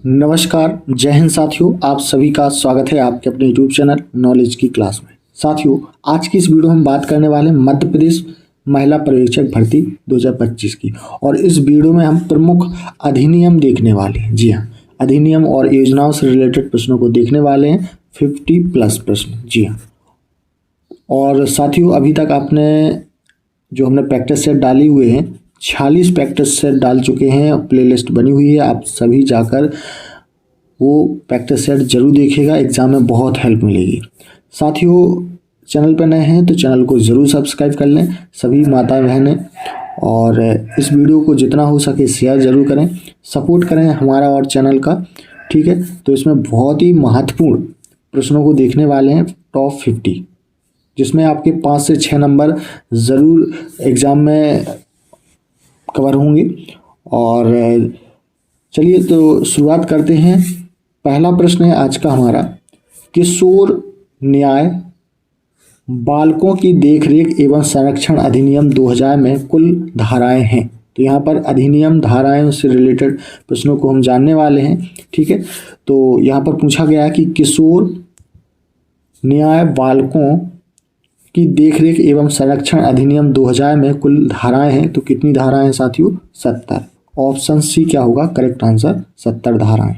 नमस्कार, जय हिंद साथियों। आप सभी का स्वागत है आपके अपने यूट्यूब चैनल नॉलेज की क्लास में। साथियों, आज की इस वीडियो में हम बात करने वाले हैं मध्य प्रदेश महिला पर्यवेक्षक भर्ती 2025 की। और इस वीडियो में हम प्रमुख अधिनियम देखने वाले हैं। जी हाँ, अधिनियम और योजनाओं से रिलेटेड प्रश्नों को देखने वाले हैं, 50+ प्रश्न। जी हाँ, और साथियों अभी तक आपने जो हमने प्रैक्टिस सेट डाली हुए हैं 46 प्रैक्टिस सेट डाल चुके हैं, प्लेलिस्ट बनी हुई है। आप सभी जाकर वो प्रैक्टिस सेट जरूर देखिएगा, एग्जाम में बहुत हेल्प मिलेगी। साथियों, चैनल पर नए हैं तो चैनल को ज़रूर सब्सक्राइब कर लें सभी माता बहनें, और इस वीडियो को जितना हो सके शेयर ज़रूर करें, सपोर्ट करें हमारा और चैनल का। ठीक है, तो इसमें बहुत ही महत्वपूर्ण प्रश्नों को देखने वाले हैं, टॉप 50, जिसमें आपके 5 से 6 नंबर ज़रूर एग्ज़ाम में कवर होंगे। और चलिए तो शुरुआत करते हैं। पहला प्रश्न है आज का हमारा, किशोर न्याय बालकों की देखरेख एवं संरक्षण अधिनियम 2000 में कुल धाराएं हैं। तो यहाँ पर अधिनियम धाराएं से रिलेटेड प्रश्नों को हम जानने वाले हैं। ठीक है, तो यहाँ पर पूछा गया है कि किशोर न्याय बालकों की देखरेख एवं संरक्षण अधिनियम 2000 में कुल धाराएं हैं। तो कितनी धाराएं हैं साथियों? 70। ऑप्शन सी क्या होगा करेक्ट आंसर? 70 धाराएं।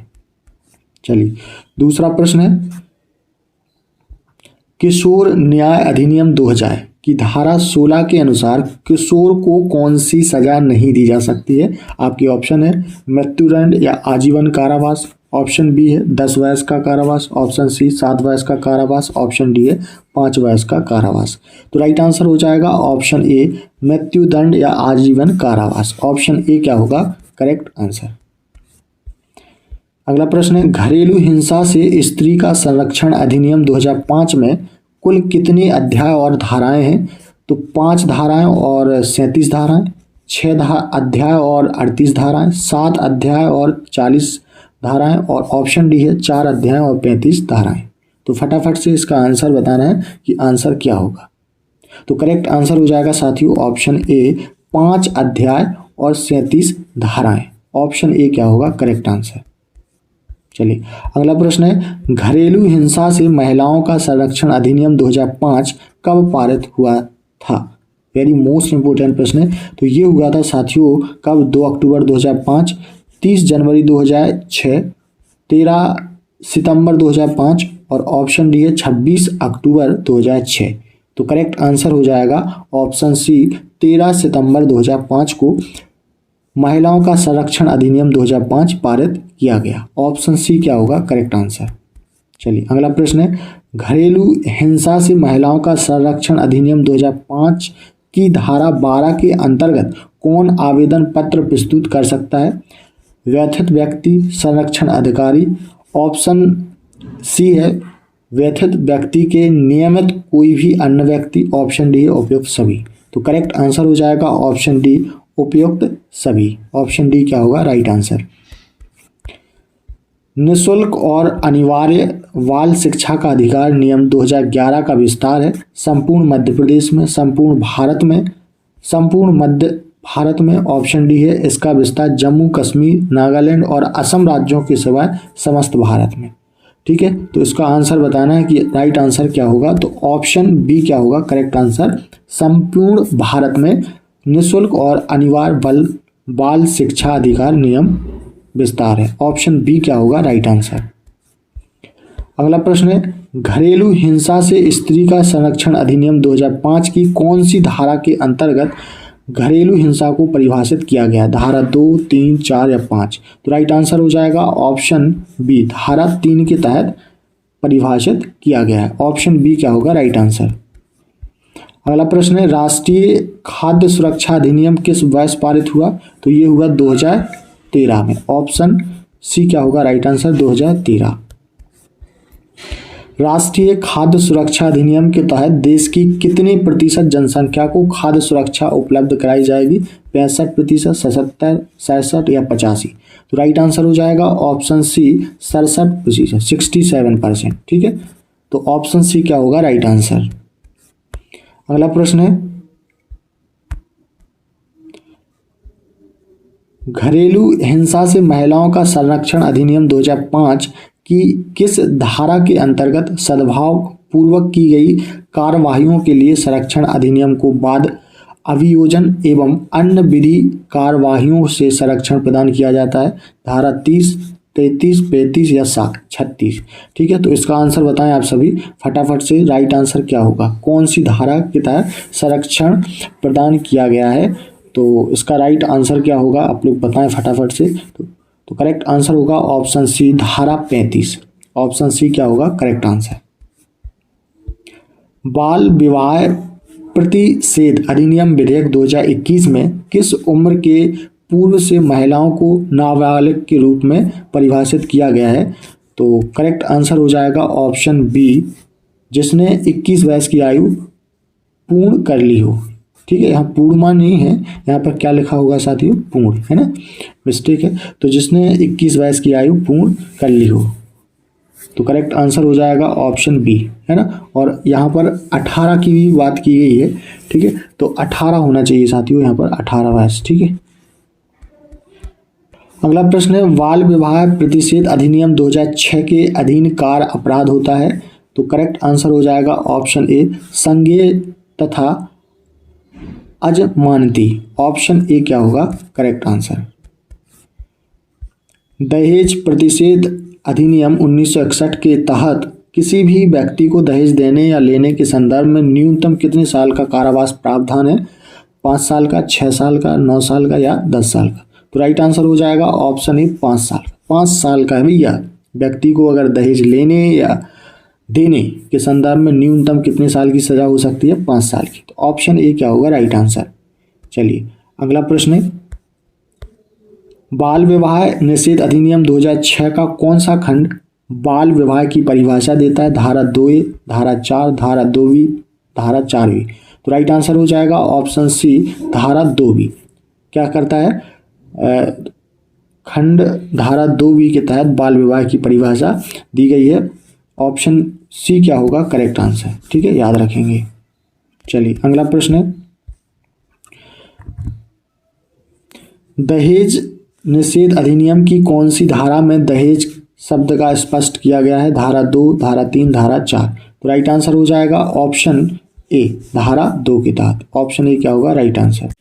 चलिए दूसरा प्रश्न है, किशोर न्याय अधिनियम 2000 की धारा 16 के अनुसार किशोर को कौन सी सजा नहीं दी जा सकती है? आपके ऑप्शन है मृत्युदंड या आजीवन कारावास, ऑप्शन बी है 10 वर्ष का कारावास, ऑप्शन सी 7 वर्ष का कारावास, ऑप्शन डी है 5 वर्ष का कारावास। तो राइट आंसर हो जाएगा ऑप्शन ए मृत्युदंड या आजीवन कारावास। ऑप्शन ए क्या होगा करेक्ट आंसर। अगला प्रश्न है, घरेलू हिंसा से स्त्री का संरक्षण अधिनियम 2005 में कुल कितने अध्याय और धाराएं हैं? तो 5 धाराएं और 37 धाराएं, 6 अध्याय और 38 धाराएं, 7 अध्याय और 40 धाराएं, और ऑप्शन डी है 4 अध्याय और 35 धाराएं। तो फटाफट से इसका आंसर बताना है कि आंसर क्या होगा। तो करेक्ट आंसर हो जाएगा साथियों ऑप्शन ए 5 अध्याय और 37 धाराएं। ऑप्शन ए क्या होगा करेक्ट आंसर। चलिए अगला प्रश्न है, घरेलू हिंसा से महिलाओं का संरक्षण अधिनियम 2005 कब पारित हुआ था? वेरी मोस्ट इंपोर्टेंट प्रश्न है। तो ये हुआ था साथियों कब? 2 अक्टूबर 2005, 30 जनवरी 2006, 13 सितंबर 2005, और ऑप्शन डी है 26 अक्टूबर 2006। तो करेक्ट आंसर हो जाएगा ऑप्शन सी 13 सितंबर 2005 को महिलाओं का संरक्षण अधिनियम 2005 पारित किया गया। ऑप्शन सी क्या होगा करेक्ट आंसर। चलिए अगला प्रश्न है, घरेलू हिंसा से महिलाओं का संरक्षण अधिनियम 2005 की धारा 12 के अंतर्गत कौन आवेदन पत्र प्रस्तुत कर सकता है? व्यथित व्यक्ति, संरक्षण अधिकारी, ऑप्शन सी है व्यथित व्यक्ति के नियमित कोई भी अन्य व्यक्ति, ऑप्शन डी है उपयुक्त सभी। तो करेक्ट आंसर हो जाएगा ऑप्शन डी उपयुक्त सभी। ऑप्शन डी क्या होगा राइट आंसर। निःशुल्क और अनिवार्य बाल शिक्षा का अधिकार नियम 2011 का विस्तार है संपूर्ण मध्य प्रदेश में, संपूर्ण भारत में, संपूर्ण मध्य भारत में। ऑप्शन डी है इसका विस्तार जम्मू कश्मीर, नागालैंड और असम राज्यों के सिवाय समस्त भारत में। ठीक है, तो इसका आंसर बताना है कि राइट आंसर क्या होगा। तो ऑप्शन बी क्या होगा करेक्ट आंसर, संपूर्ण भारत में निःशुल्क और अनिवार्य बाल शिक्षा अधिकार नियम विस्तार है। ऑप्शन बी क्या होगा राइट आंसर। अगला प्रश्न है, घरेलू हिंसा से स्त्री का संरक्षण अधिनियम 2005 की कौन सी धारा के अंतर्गत घरेलू हिंसा को परिभाषित किया गया? धारा 2, 3, 4 या 5? तो राइट आंसर हो जाएगा ऑप्शन बी धारा 3 के तहत परिभाषित किया गया है। ऑप्शन बी क्या होगा राइट आंसर। अगला प्रश्न है, राष्ट्रीय खाद्य सुरक्षा अधिनियम किस वर्ष पारित हुआ? तो ये हुआ 2013 में। ऑप्शन सी क्या होगा राइट आंसर 2013। राष्ट्रीय खाद्य सुरक्षा अधिनियम के तहत देश की कितने प्रतिशत जनसंख्या को खाद्य सुरक्षा उपलब्ध कराई जाएगी? 65%, 77, 67 या 85? तो राइट आंसर हो जाएगा ऑप्शन सी 67%, 67%। ठीक है, तो ऑप्शन सी क्या होगा राइट आंसर। अगला प्रश्न है, घरेलू हिंसा से महिलाओं का संरक्षण अधिनियम 2005 की किस धारा के अंतर्गत सद्भाव पूर्वक की गई कार्यवाहियों के लिए संरक्षण अधिनियम को बाद अभियोजन एवं अन्य विधि कार्यवाहियों से संरक्षण प्रदान किया जाता है? धारा 30, 33, 35 या 36? ठीक है, तो इसका आंसर बताएं आप सभी फटाफट से। राइट आंसर क्या होगा? कौन सी धारा के तहत संरक्षण प्रदान किया गया है? तो इसका राइट आंसर क्या होगा आप लोग बताएं फटाफट से। तो करेक्ट आंसर होगा ऑप्शन सी, धारा 35। ऑप्शन सी क्या होगा करेक्ट आंसर। बाल विवाह प्रतिषेध अधिनियम विधेयक 2021 में किस उम्र के पूर्व से महिलाओं को नाबालिग के रूप में परिभाषित किया गया है? तो करेक्ट आंसर हो जाएगा ऑप्शन बी, जिसने 21 वर्ष की आयु पूर्ण कर ली हो। ठीक है, यहाँ पूर्णमा नहीं है, यहाँ पर क्या लिखा होगा साथियों? पूर्ण, है ना, मिस्टेक है। तो जिसने 21 वर्ष की आयु पूर्ण कर ली हो, तो करेक्ट आंसर हो जाएगा ऑप्शन बी, है ना। और यहाँ पर 18 की भी बात की गई है। ठीक है, तो 18 होना चाहिए साथियों, यहाँ पर 18 वर्ष। ठीक है, अगला प्रश्न है, बाल विवाह प्रतिषेध अधिनियम 2006 के अधीन कार्य अपराध होता है? तो करेक्ट आंसर हो जाएगा ऑप्शन ए, संज्ञेय तथा अजमानती। ऑप्शन ए क्या होगा करेक्ट आंसर। दहेज प्रतिषेध अधिनियम 1961 के तहत किसी भी व्यक्ति को दहेज देने या लेने के संदर्भ में न्यूनतम कितने साल का कारावास प्रावधान है? 5 साल का, 6 साल का, 9 साल का या 10 साल का? तो राइट आंसर हो जाएगा ऑप्शन ए, 5 साल। 5 साल का है भैया। व्यक्ति को अगर दहेज लेने या देने के संदर्भ में न्यूनतम कितने साल की सजा हो सकती है? 5 साल की। तो ऑप्शन ए क्या होगा राइट आंसर। चलिए अगला प्रश्न है, बाल विवाह निषेध अधिनियम 2006 का कौन सा खंड बाल विवाह की परिभाषा देता है? धारा 2A, धारा 4, धारा 2B, धारा 4B? तो राइट आंसर हो जाएगा ऑप्शन सी, धारा 2B। क्या करता है? खंड धारा 2B के तहत बाल विवाह की परिभाषा दी गई है। ऑप्शन सी क्या होगा करेक्ट आंसर। ठीक है, याद रखेंगे। चलिए अगला प्रश्न है, दहेज निषेध अधिनियम की कौन सी धारा में दहेज शब्द का स्पष्ट किया गया है? धारा 2, धारा 3, धारा 4? तो राइट आंसर हो जाएगा ऑप्शन ए, धारा 2 के तहत। ऑप्शन ए क्या होगा राइट आंसर।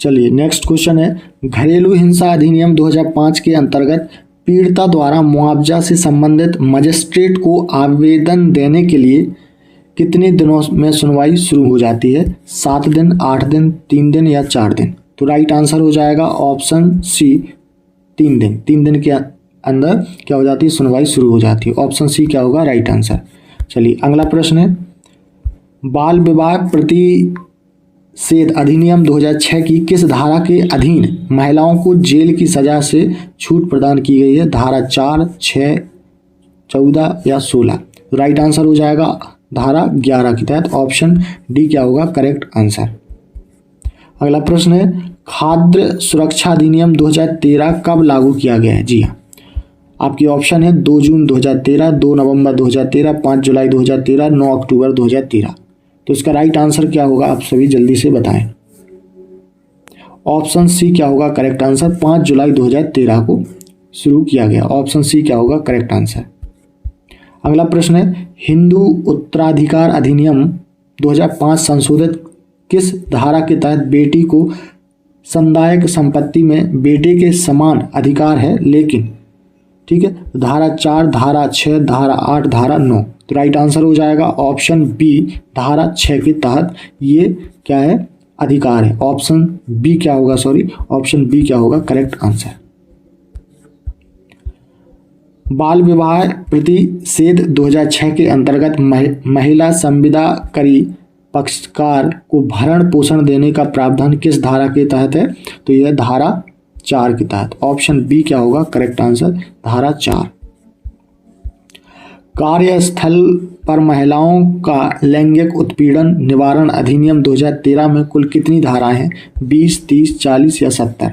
चलिए नेक्स्ट क्वेश्चन है, घरेलू हिंसा अधिनियम 2005 के अंतर्गत पीड़िता द्वारा मुआवजा से संबंधित मजिस्ट्रेट को आवेदन देने के लिए कितने दिनों में सुनवाई शुरू हो जाती है? 7 दिन, 8 दिन, 3 दिन या 4 दिन? तो राइट आंसर हो जाएगा ऑप्शन सी, 3 दिन। 3 दिन के अंदर क्या हो जाती है? सुनवाई शुरू हो जाती है। ऑप्शन सी क्या होगा राइट आंसर। चलिए अगला प्रश्न है, बाल विवाह प्रतिषेध अधिनियम 2006 की किस धारा के अधीन महिलाओं को जेल की सजा से छूट प्रदान की गई है? धारा 4, 6, 14 या 16? तो राइट आंसर हो जाएगा धारा 11 के तहत। ऑप्शन डी क्या होगा करेक्ट आंसर। अगला प्रश्न है, खाद्य सुरक्षा अधिनियम 2013 कब लागू किया गया है? जी हाँ, आपकी ऑप्शन है 2 जून 2013, 2 नवंबर 2013, 5 जुलाई 2013, 9 अक्टूबर 2013। तो इसका राइट आंसर क्या होगा आप सभी जल्दी से बताएं। ऑप्शन सी क्या होगा करेक्ट आंसर। 5 जुलाई 2013 को शुरू किया गया। ऑप्शन सी क्या होगा करेक्ट आंसर। अगला प्रश्न है, हिंदू उत्तराधिकार अधिनियम 2005 संशोधित किस धारा के तहत बेटी को सामुदायिक संपत्ति में बेटे के समान अधिकार है लेकिन? ठीक है, धारा 4, धारा 6, धारा 8, धारा 9? तो राइट आंसर हो जाएगा ऑप्शन बी, धारा 6 के तहत ये क्या है अधिकार है। ऑप्शन बी क्या होगा ऑप्शन बी क्या होगा करेक्ट आंसर। बाल विवाह प्रतिषेध 2006 के अंतर्गत महिला संविदाकरी पक्षकार को भरण पोषण देने का प्रावधान किस धारा के तहत है? तो यह धारा 4 के तहत। ऑप्शन बी क्या होगा करेक्ट आंसर, धारा 4। कार्यस्थल पर महिलाओं का लैंगिक उत्पीड़न निवारण अधिनियम 2013 में कुल कितनी धाराएं हैं? 20, 30, 40 या 70?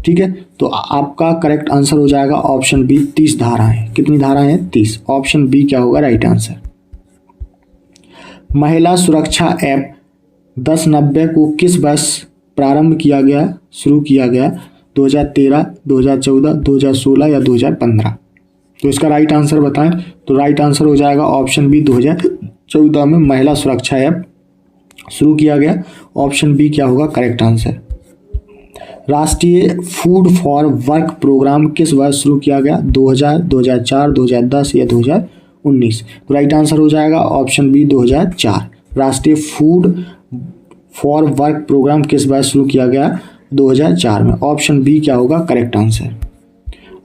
ठीक है, तो आपका करेक्ट आंसर हो जाएगा ऑप्शन बी, 30 धाराएं। कितनी धाराएं हैं? 30। ऑप्शन बी क्या होगा राइट आंसर। महिला सुरक्षा ऐप 1090 को किस वर्ष प्रारंभ किया गया, शुरू किया गया? 2013, 2014, 2016 या 2015? तो इसका राइट आंसर बताएं। तो राइट आंसर हो जाएगा ऑप्शन बी, 2014 में महिला सुरक्षा ऐप शुरू किया गया। ऑप्शन बी क्या होगा करेक्ट आंसर। राष्ट्रीय फूड फॉर वर्क प्रोग्राम किस वर्ष शुरू किया गया? 2000, 2004, 2010 या 2019? तो राइट आंसर हो जाएगा ऑप्शन बी, 2004। राष्ट्रीय फूड फॉर वर्क प्रोग्राम किस वर्ष शुरू किया गया? 2004 में। ऑप्शन बी क्या होगा करेक्ट आंसर।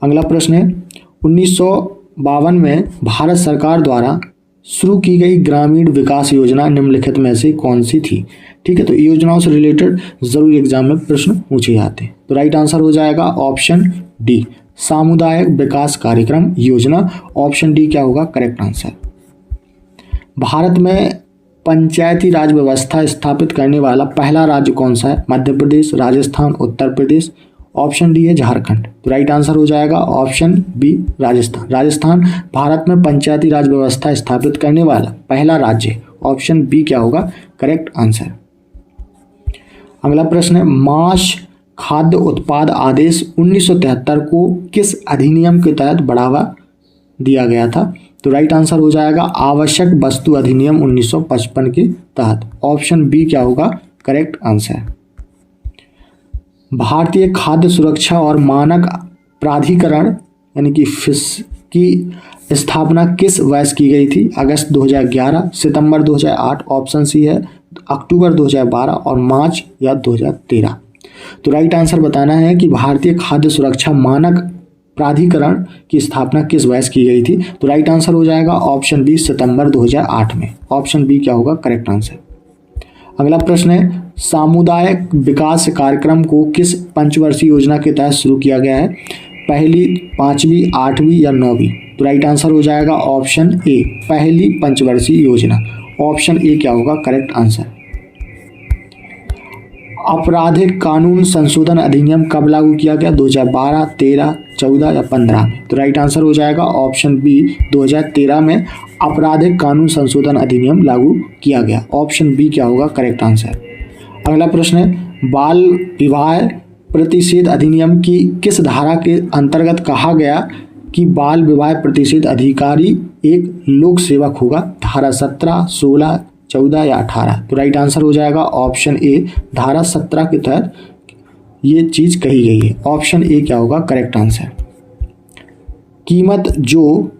अगला प्रश्न है 1952 में भारत सरकार द्वारा शुरू की गई ग्रामीण विकास योजना निम्नलिखित में से कौन सी थी? ठीक है, तो योजनाओं से रिलेटेड जरूर एग्जाम में प्रश्न पूछे जाते हैं। तो राइट आंसर हो जाएगा ऑप्शन डी, सामुदायिक विकास कार्यक्रम योजना। ऑप्शन डी क्या होगा करेक्ट आंसर। भारत में पंचायती राज व्यवस्था स्थापित करने वाला पहला राज्य कौन सा है? मध्य प्रदेश, राजस्थान, उत्तर प्रदेश? ऑप्शन डी है झारखंड। तो राइट आंसर हो जाएगा ऑप्शन बी, राजस्थान। राजस्थान भारत में पंचायती राज व्यवस्था स्थापित करने वाला पहला राज्य। ऑप्शन बी क्या होगा करेक्ट आंसर। अगला प्रश्न है मांस खाद्य उत्पाद आदेश 1973 को किस अधिनियम के तहत बढ़ावा दिया गया था? तो राइट आंसर हो जाएगा आवश्यक वस्तु अधिनियम 1955 के तहत। ऑप्शन बी क्या होगा करेक्ट आंसर। भारतीय खाद्य सुरक्षा और मानक प्राधिकरण यानी कि फिस की स्थापना किस वर्ष की गई थी? अगस्त 2011, सितंबर 2008? ऑप्शन सी है अक्टूबर 2012 और मार्च या 2013? तो राइट आंसर बताना है कि भारतीय खाद्य सुरक्षा मानक प्राधिकरण की स्थापना किस वर्ष की गई थी? तो राइट आंसर हो जाएगा ऑप्शन बी, सितंबर 2008 में। ऑप्शन बी क्या होगा करेक्ट आंसर। अगला प्रश्न है सामुदायिक विकास कार्यक्रम को किस पंचवर्षीय योजना के तहत शुरू किया गया है? पहली, पांचवी, आठवीं या नौवीं? तो राइट आंसर हो जाएगा ऑप्शन ए, पहली पंचवर्षीय योजना। ऑप्शन ए क्या होगा करेक्ट आंसर। आपराधिक कानून संशोधन अधिनियम कब लागू किया गया? 2012, 13, 14 या 15? तो राइट आंसर हो जाएगा ऑप्शन बी, 2013 में आपराधिक कानून संशोधन अधिनियम लागू किया गया। ऑप्शन बी क्या होगा करेक्ट आंसर। अगला प्रश्न है बाल विवाह प्रतिषेध अधिनियम की किस धारा के अंतर्गत कहा गया कि बाल विवाह प्रतिषेध अधिकारी एक लोक सेवक होगा? धारा 17, 16, 14 या 18? तो राइट आंसर हो जाएगा ऑप्शन ए, धारा 17 के तहत ये चीज कही गई है। ऑप्शन ए क्या होगा करेक्ट आंसर। कीमत जो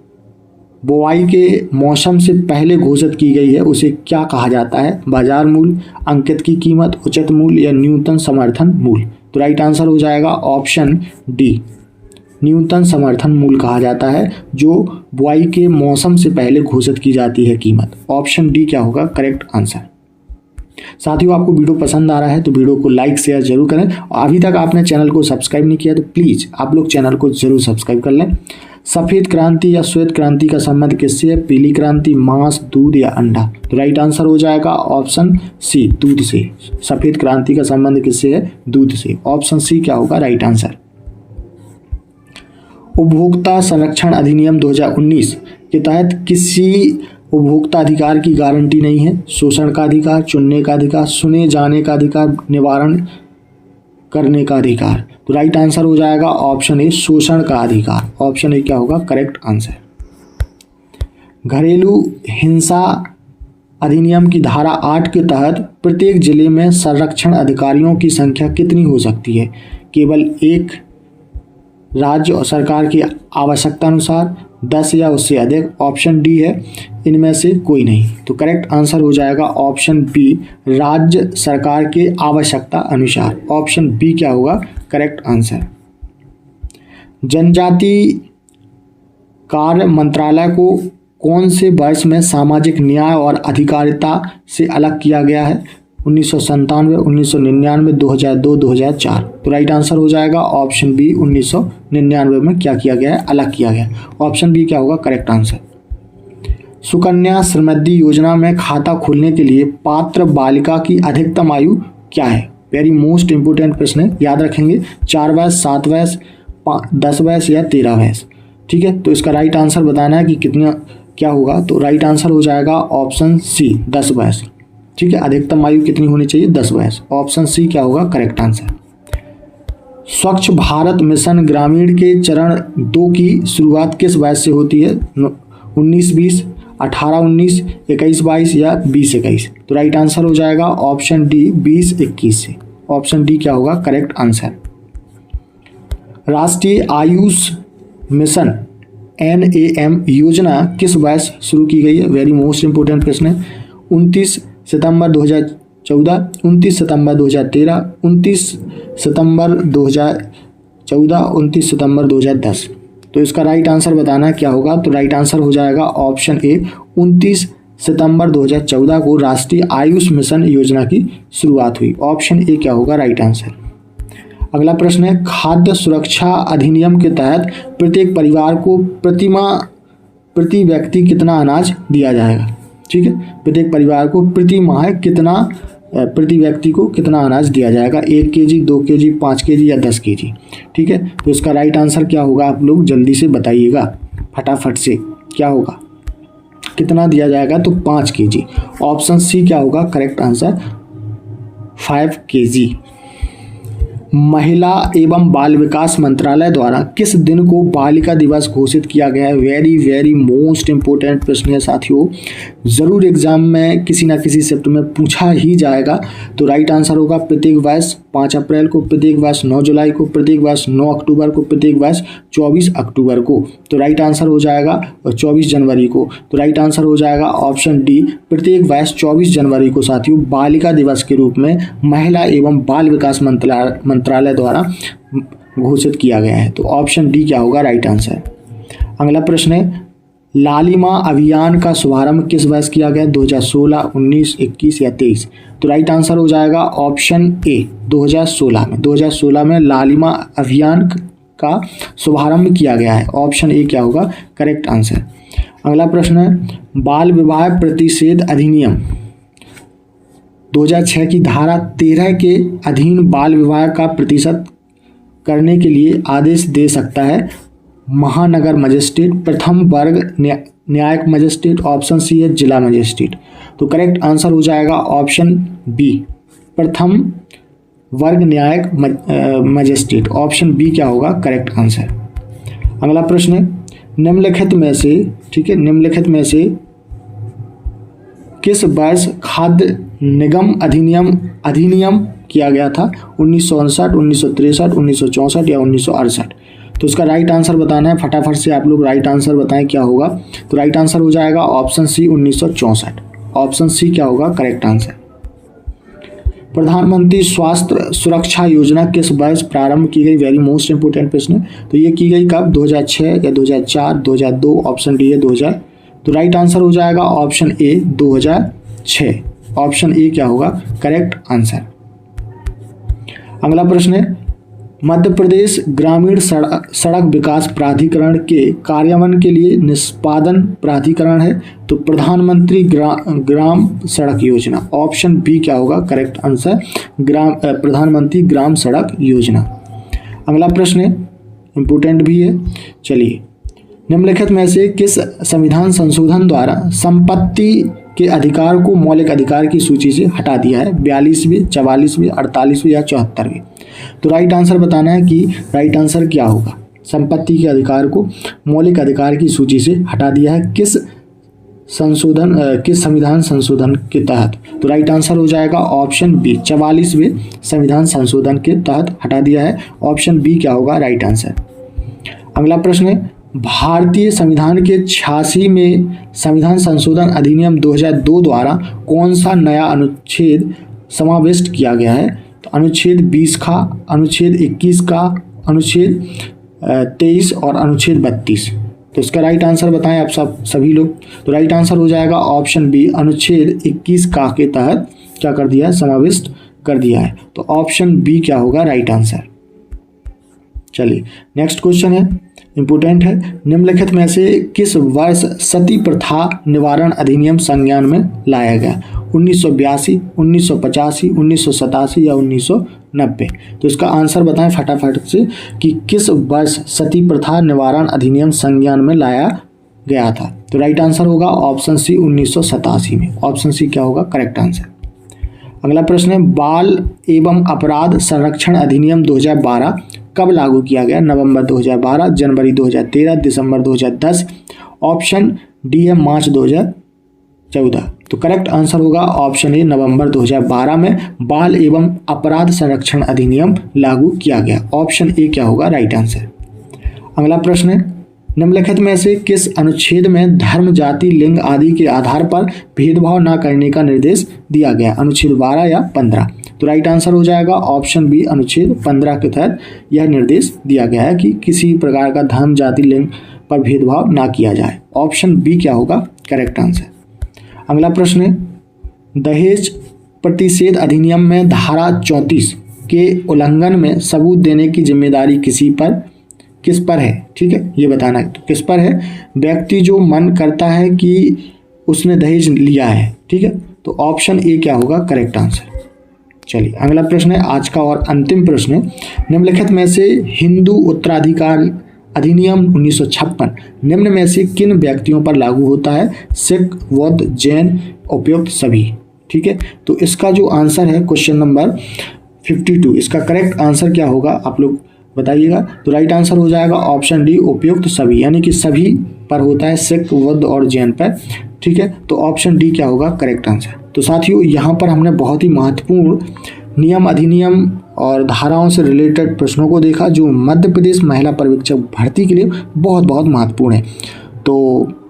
बुआई के मौसम से पहले घोषित की गई है उसे क्या कहा जाता है? बाजार मूल्य, अंकित की कीमत, उचित मूल्य या न्यूनतम समर्थन मूल्य? तो राइट आंसर हो जाएगा ऑप्शन डी, न्यूनतम समर्थन मूल्य कहा जाता है जो बुआई के मौसम से पहले घोषित की जाती है कीमत। ऑप्शन डी क्या होगा करेक्ट आंसर। साथियों आपको वीडियो पसंद आ रहा है तो वीडियो को लाइक शेयर जरूर करें और अभी तक आपने चैनल को सब्सक्राइब नहीं किया तो प्लीज़ आप लोग चैनल को जरूर सब्सक्राइब कर लें। सफ़ेद क्रांति या श्वेत क्रांति का संबंध किससे है? पीली क्रांति, मांस, दूध या अंडा? तो राइट आंसर हो जाएगा ऑप्शन सी, दूध से। सफ़ेद क्रांति का संबंध किससे है? दूध से। ऑप्शन सी क्या होगा राइट आंसर। उपभोक्ता संरक्षण अधिनियम 2019 के तहत किसी उपभोक्ता अधिकार की गारंटी नहीं है? शोषण का अधिकार, चुनने का अधिकार, सुने जाने का अधिकार, निवारण करने का अधिकार? तो राइट आंसर हो जाएगा ऑप्शन ए, शोषण का अधिकार। ऑप्शन ए क्या होगा करेक्ट आंसर। घरेलू हिंसा अधिनियम की धारा 8 के तहत प्रत्येक जिले में संरक्षण अधिकारियों की संख्या कितनी हो सकती है? केवल एक, राज्य और सरकार की आवश्यकता अनुसार, 10 या उससे अधिक? ऑप्शन डी है इनमें से कोई नहीं। तो करेक्ट आंसर हो जाएगा ऑप्शन बी, राज्य सरकार के आवश्यकता अनुसार। ऑप्शन बी क्या होगा करेक्ट आंसर। जनजाति कार्य मंत्रालय को कौन से वर्ष में सामाजिक न्याय और अधिकारिता से अलग किया गया है? 1997, 1999, 2002, 2004? तो राइट आंसर हो जाएगा ऑप्शन बी, 1999 में क्या किया गया है? अलग किया गया। ऑप्शन बी क्या होगा करेक्ट आंसर। सुकन्या समृद्धि योजना में खाता खोलने के लिए पात्र बालिका की अधिकतम आयु क्या है? वेरी मोस्ट इंपोर्टेंट प्रश्न है, याद रखेंगे। 4 वर्ष, 7 वर्ष, 10 वर्ष या 13 वर्ष? ठीक है, तो इसका राइट आंसर बताना है कि कितना क्या होगा। तो राइट आंसर हो जाएगा ऑप्शन सी, 10 वर्ष। ठीक है, अधिकतम आयु कितनी होनी चाहिए? 10 वर्ष। ऑप्शन सी क्या होगा करेक्ट आंसर। स्वच्छ भारत मिशन ग्रामीण के चरण 2 की शुरुआत किस वर्ष से होती है? 19-20, 18-19, 21-22 या 20-21? तो राइट आंसर हो जाएगा ऑप्शन डी 20-21 से। ऑप्शन डी क्या होगा करेक्ट आंसर। राष्ट्रीय आयुष मिशन NAM योजना किस वर्ष शुरू की गई है? वेरी मोस्ट इंपोर्टेंट प्रश्न है। 29 सितंबर 2014, 29 सितंबर 2013, 29 सितंबर 2014, 29 सितंबर 2010। तो इसका राइट आंसर बताना क्या होगा? तो राइट आंसर हो जाएगा ऑप्शन ए 29 सितंबर 2014 को राष्ट्रीय आयुष मिशन योजना की शुरुआत हुई। ऑप्शन ए क्या होगा राइट आंसर। अगला प्रश्न है खाद्य सुरक्षा अधिनियम के तहत प्रत्येक परिवार को प्रति व्यक्ति कितना अनाज दिया जाएगा? ठीक है, प्रत्येक परिवार को प्रति माह कितना प्रति व्यक्ति को कितना अनाज दिया जाएगा? 1 केजी, 2 केजी, 5 केजी या 10 केजी? ठीक है, तो इसका राइट आंसर क्या होगा आप लोग जल्दी से बताइएगा फटाफट से। क्या होगा, कितना दिया जाएगा? तो 5 केजी। ऑप्शन सी क्या होगा करेक्ट आंसर 5 केजी। महिला एवं बाल विकास मंत्रालय द्वारा किस दिन को बालिका दिवस घोषित किया गया है? वेरी मोस्ट इंपोर्टेंट प्रश्न है साथियों, जरूर एग्जाम में किसी ना किसी शिफ्ट में पूछा ही जाएगा। तो राइट आंसर होगा प्रत्येक वर्ष 5 अप्रैल को, प्रत्येक वर्ष 9 जुलाई को, प्रत्येक वर्ष 9 अक्टूबर को, प्रत्येक वर्ष 24 अक्टूबर को। तो राइट आंसर हो जाएगा 24 जनवरी को। तो राइट आंसर हो जाएगा ऑप्शन डी प्रत्येक वर्ष 24 जनवरी को साथियों बालिका दिवस के रूप में महिला एवं बाल विकास मंत्रालय द्वारा घोषित किया गया है। तो ऑप्शन डी क्या होगा राइट आंसर। अगला प्रश्न है लालिमा अभियान का शुभारंभ किस वर्ष किया गया? 2016, 19, 21 या 23? तो राइट आंसर हो जाएगा ऑप्शन ए 2016 में। 2016 में लालिमा अभियान का शुभारंभ किया गया है। ऑप्शन ए क्या होगा करेक्ट आंसर। अगला प्रश्न है बाल विवाह प्रतिषेध अधिनियम 2006 की धारा 13 के अधीन बाल विवाह का प्रतिशत करने के लिए आदेश दे सकता है महानगर मजिस्ट्रेट, प्रथम वर्ग न्यायिक मजिस्ट्रेट, ऑप्शन सी है जिला मजिस्ट्रेट। तो करेक्ट आंसर हो जाएगा ऑप्शन बी प्रथम वर्ग न्यायिक मजिस्ट्रेट। ऑप्शन बी क्या होगा करेक्ट आंसर। अगला प्रश्न है निम्नलिखित में से, ठीक है, निम्नलिखित में से किस वर्ष खाद्य निगम अधिनियम किया गया था? 1959, 1963, 1964 या 1968? तो इसका राइट आंसर बताना है फटाफट से आप लोग राइट आंसर बताएं क्या होगा। तो राइट आंसर हो जाएगा ऑप्शन सी 1964। ऑप्शन सी क्या होगा करेक्ट आंसर। प्रधानमंत्री स्वास्थ्य सुरक्षा योजना किस वर्ष प्रारंभ की गई? वेरी मोस्ट इंपोर्टेंट प्रश्न। तो ये की गई कब? 2006 या 2004, 2002? ऑप्शन डी है 2000। तो राइट आंसर हो जाएगा ऑप्शन ए 2006। ऑप्शन ए क्या होगा करेक्ट आंसर। अगला प्रश्न है मध्य प्रदेश ग्रामीण सड़क विकास प्राधिकरण के कार्यान्वयन के लिए निष्पादन प्राधिकरण है? तो प्रधानमंत्री ग्राम सड़क योजना। ऑप्शन बी क्या होगा करेक्ट आंसर प्रधानमंत्री ग्राम सड़क योजना। अगला प्रश्न है इम्पोर्टेंट भी है, चलिए निम्नलिखित में से किस संविधान संशोधन द्वारा संपत्ति के अधिकार को मौलिक अधिकार की सूची से हटा दिया है? 42वीं, 44वीं, 48वीं या 74वीं? तो राइट आंसर बताना है कि राइट आंसर क्या होगा। संपत्ति के अधिकार को मौलिक अधिकार की सूची से हटा दिया है किस संविधान संशोधन के तहत? तो राइट आंसर हो जाएगा ऑप्शन बी 44वें संविधान संशोधन के तहत हटा दिया है। ऑप्शन बी क्या होगा राइट आंसर। अगला प्रश्न है भारतीय संविधान के 86 में संविधान संशोधन अधिनियम 2002 द्वारा कौन सा नया अनुच्छेद समाविष्ट किया गया है? तो अनुच्छेद 20 का, अनुच्छेद 21 का, अनुच्छेद 23 और अनुच्छेद 32। तो इसका राइट आंसर बताएं आप सभी लोग। तो राइट आंसर हो जाएगा ऑप्शन बी अनुच्छेद 21 का के तहत क्या कर दिया है समाविष्ट कर दिया है। तो ऑप्शन बी क्या होगा राइट आंसर। चलिए नेक्स्ट क्वेश्चन है इंपोर्टेंट है निम्नलिखित में से किस वर्ष सती प्रथा निवारण अधिनियम संज्ञान में लाया गया? 1982, 1985, 1987 या 1990? तो इसका आंसर बताएं फटाफट से कि किस वर्ष सती प्रथा निवारण अधिनियम संज्ञान में लाया गया था? तो राइट आंसर होगा ऑप्शन सी 1987 में। ऑप्शन सी क्या होगा करेक्ट आंसर। अगला प्रश्न है बाल एवं अपराध संरक्षण अधिनियम 2012 कब लागू किया गया? नवंबर 2012, जनवरी 2013, दिसंबर 2010। ऑप्शन डी है मार्च 2014। तो करेक्ट आंसर होगा ऑप्शन ए, नवंबर 2012 में बाल एवं अपराध संरक्षण अधिनियम लागू किया गया। ऑप्शन ए क्या होगा राइट आंसर। अगला प्रश्न है, निम्नलिखित में से किस अनुच्छेद में धर्म, जाति, लिंग आदि के आधार पर भेदभाव न करने का निर्देश दिया गया? अनुच्छेद 12 या 15? तो राइट आंसर हो जाएगा ऑप्शन बी, अनुच्छेद 15 के तहत यह निर्देश दिया गया है कि किसी प्रकार का धर्म, जाति, लिंग पर भेदभाव ना किया जाए। ऑप्शन बी क्या होगा करेक्ट आंसर। अगला प्रश्न है, दहेज प्रतिषेध अधिनियम में धारा 34 के उल्लंघन में सबूत देने की जिम्मेदारी किस पर है? ठीक है, ये बताना है। तो किस पर है? व्यक्ति जो मन करता है कि उसने दहेज लिया है। ठीक है, तो ऑप्शन ए क्या होगा करेक्ट आंसर। चलिए अगला प्रश्न है, आज का और अंतिम प्रश्न है, निम्नलिखित में से हिंदू उत्तराधिकार अधिनियम 1956 निम्न में से किन व्यक्तियों पर लागू होता है? सिख, बौद्ध, जैन, उपयुक्त सभी। ठीक है, तो इसका जो आंसर है क्वेश्चन नंबर 52, इसका करेक्ट आंसर क्या होगा आप लोग बताइएगा। तो राइट आंसर हो जाएगा ऑप्शन डी, उपयुक्त सभी, यानी कि सभी पर होता है, सिख, बौद्ध और जैन पर। ठीक है, तो ऑप्शन डी क्या होगा करेक्ट आंसर। तो साथियों यहाँ पर हमने बहुत ही महत्वपूर्ण नियम, अधिनियम और धाराओं से रिलेटेड प्रश्नों को देखा जो मध्य प्रदेश महिला पर्यवेक्षक भर्ती के लिए बहुत बहुत महत्वपूर्ण है। तो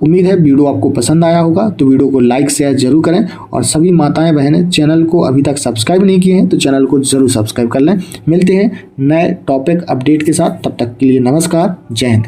उम्मीद है वीडियो आपको पसंद आया होगा, तो वीडियो को लाइक शेयर जरूर करें और सभी माताएं बहनें चैनल को अभी तक सब्सक्राइब नहीं किए हैं तो चैनल को जरूर सब्सक्राइब कर लें। मिलते हैं नए टॉपिक अपडेट के साथ, तब तक के लिए नमस्कार, जय हिंद।